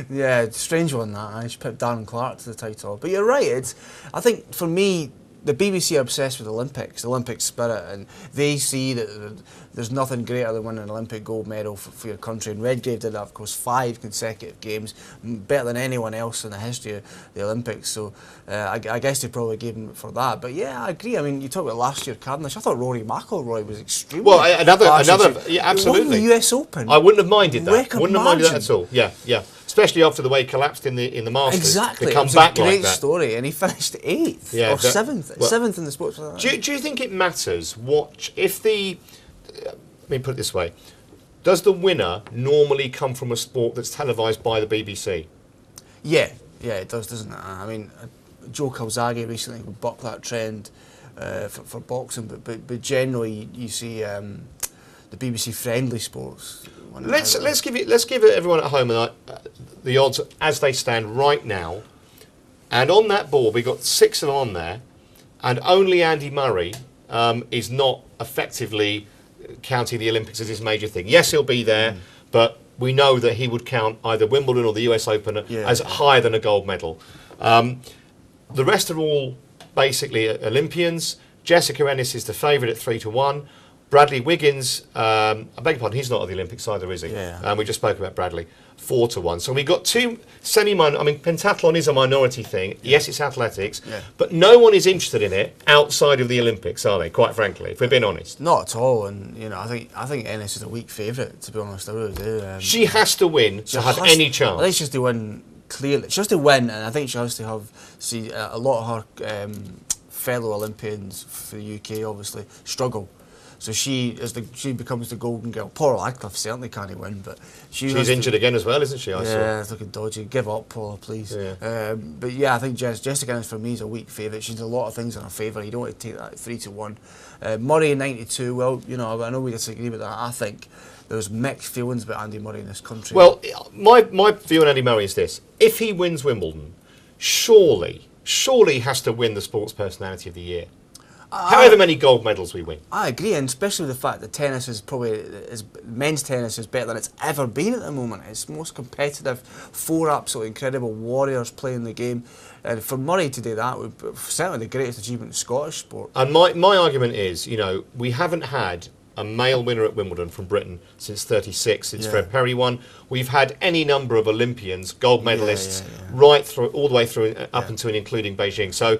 yeah, strange one that. She picked Darren Clark to the title. But you're right. I think for me, the BBC are obsessed with Olympics, the Olympic spirit, and they see that there's nothing greater than winning an Olympic gold medal for your country. And Redgrave did that, of course, 5 consecutive games, better than anyone else in the history of the Olympics. So I guess they probably gave him for that. But yeah, I agree. I mean, you talk about last year, Cavendish. I thought Rory McIlroy was extremely another, yeah, absolutely. He won the US Open. I wouldn't have minded that. Record Wouldn't have minded that at all. Yeah. Especially after the way he collapsed in the Masters. Exactly. To come it was back a great like that. story, and he finished 8th or 7th. 7th in the sports. Do you think it matters if the? Let me put it this way: does the winner normally come from a sport that's televised by the BBC? Yeah, it does, doesn't it? I mean, Joe Calzaghe recently bucked that trend for boxing, but generally you see the BBC friendly sports. Let's give everyone at home the odds as they stand right now. And on that board, we got 6 of them on there, and only Andy Murray is not effectively counting the Olympics as his major thing. Yes, he'll be there, but we know that he would count either Wimbledon or the US Open as higher than a gold medal. The rest are all basically Olympians. Jessica Ennis is the favourite at 3-1. Bradley Wiggins, I beg your pardon, he's not at the Olympics either, is he? Yeah. We just spoke about Bradley, 4-1. So we got 2 semi-minor. I mean, pentathlon is a minority thing. Yeah. Yes, it's athletics, but no one is interested in it outside of the Olympics, are they? Quite frankly, if we're being honest. Not at all. And I think Ennis is a weak favourite, to be honest. I really do. She has to win to have any chance. I think she has to win clearly. She has to win, and I think she has to have a lot of her fellow Olympians for the UK obviously struggle. So she becomes the golden girl. Paula Radcliffe certainly can't win, but she's injured again as well, isn't she? It's looking dodgy. Give up, Paula, please. Yeah. But yeah, I think Jessica Ennis for me is a weak favourite. She's a lot of things in her favour. You don't want to take that 3-1. Murray in 92. Well, I know we disagree with that. I think there's mixed feelings about Andy Murray in this country. Well, my view on Andy Murray is this: if he wins Wimbledon, surely he has to win the Sports Personality of the Year. However many gold medals we win. I agree, and especially the fact that tennis is men's tennis is better than it's ever been at the moment. It's most competitive, 4 absolutely incredible warriors playing the game. And for Murray to do that would be certainly the greatest achievement in Scottish sport. And my argument is, we haven't had a male winner at Wimbledon from Britain since '36, since Fred Perry won. We've had any number of Olympians, gold medalists, right through, all the way through, up until and including Beijing. So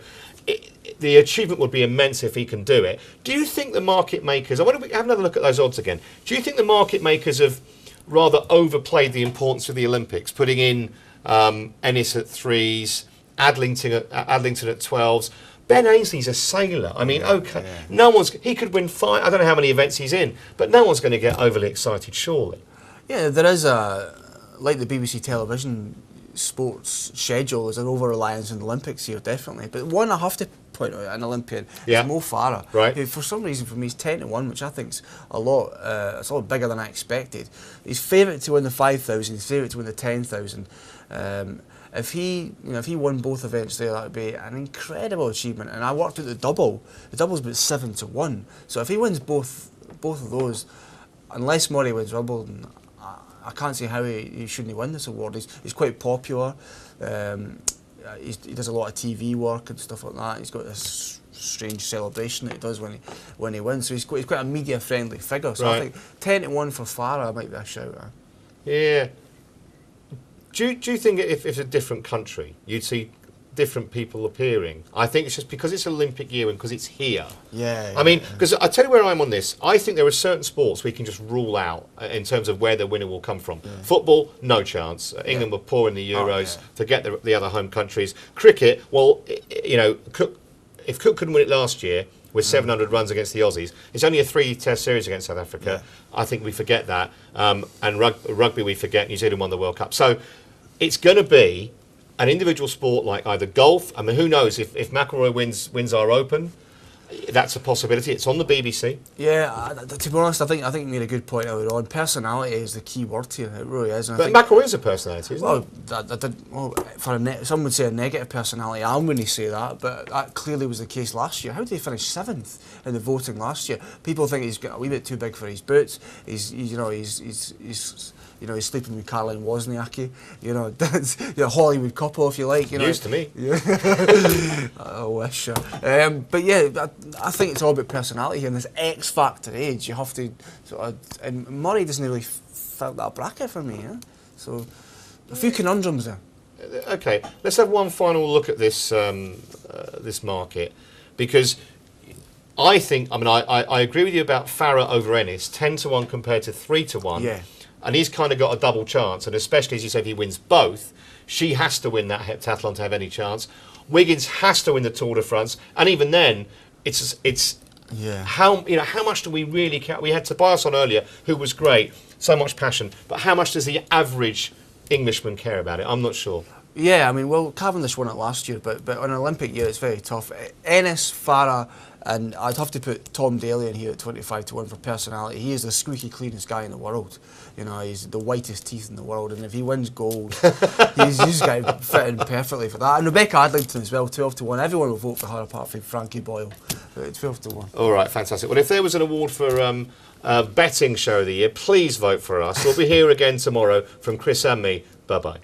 the achievement would be immense if he can do it. Do you think the market makers, I want to have another look at those odds again, do you think the market makers have rather overplayed the importance of the Olympics, putting in Ennis at 3s, Adlington at 12s? Ben Ainsley's a sailor. I mean, he could win 5, I don't know how many events he's in, but no one's going to get overly excited, surely. Yeah, there is like the BBC television sports schedule, is an over-reliance on the Olympics here, definitely. But one I have to point out, an Olympian, is Mo Farah, who for some reason for me is 10-1, which I think is a lot bigger than I expected. He's favourite to win the 5,000, he's favourite to win the 10,000. If he won both events there, that would be an incredible achievement. And I worked at the double. The double's about 7-1. So if he wins both of those, unless Murray wins Wimbledon, I can't see how he shouldn't win this award. He's quite popular. He does a lot of TV work and stuff like that. He's got this strange celebration that he does when he wins. So he's quite a media-friendly figure. So I think 10-1 for Farah might be a shout. Yeah. Do you think if it's a different country, you'd see different people appearing? I think it's just because it's Olympic year and because it's here. I mean, because I tell you where I'm on this. I think there are certain sports we can just rule out in terms of where the winner will come from. Football, no chance. England were poor in the Euros to get the other home countries. Cricket, well, if Cook couldn't win it last year with 700 runs against the Aussies, it's only a 3-test series against South Africa. I think we forget that. And rugby we forget. New Zealand won the World Cup. So it's going to be an individual sport like either golf. I mean, who knows if McIlroy wins our Open, that's a possibility. It's on the BBC. Yeah, to be honest, I think you made a good point earlier on. Personality is the key word here. It really is. And but McIlroy is a personality, isn't he? Some would say a negative personality. I wouldn't say that, but that clearly was the case last year. How did he finish 7th in the voting last year? People think he's got a wee bit too big for his boots. He's sleeping with Caroline Wozniacki. That's a Hollywood couple, if you like. News to me. I wish. But yeah, I think it's all about personality here. In this X Factor age, you have to and Murray doesn't really fit that bracket for me. So a few conundrums there. Okay, let's have one final look at this this market, because I think, I agree with you about Farah over Ennis, 10-1 compared to 3-1. Yeah. And he's kind of got a double chance, and especially as you said, if he wins both, she has to win that heptathlon to have any chance. Wiggins has to win the Tour de France, and even then, it's how much do we really care? We had Tobias on earlier, who was great, so much passion, but how much does the average Englishman care about it? I'm not sure. Yeah, I mean, well, Cavendish won it last year, but on an Olympic year, it's very tough. Ennis, Farah, and I'd have to put Tom Daly in here at 25-1 for personality. He is the squeaky cleanest guy in the world. You know, he's the whitest teeth in the world, and if he wins gold, he's going to fit in perfectly for that. And Rebecca Adlington as well, 12-1. Everyone will vote for her apart from Frankie Boyle, 12-1. All right, fantastic. Well, if there was an award for betting show of the year, please vote for us. We'll be here again tomorrow from Chris and me. Bye-bye.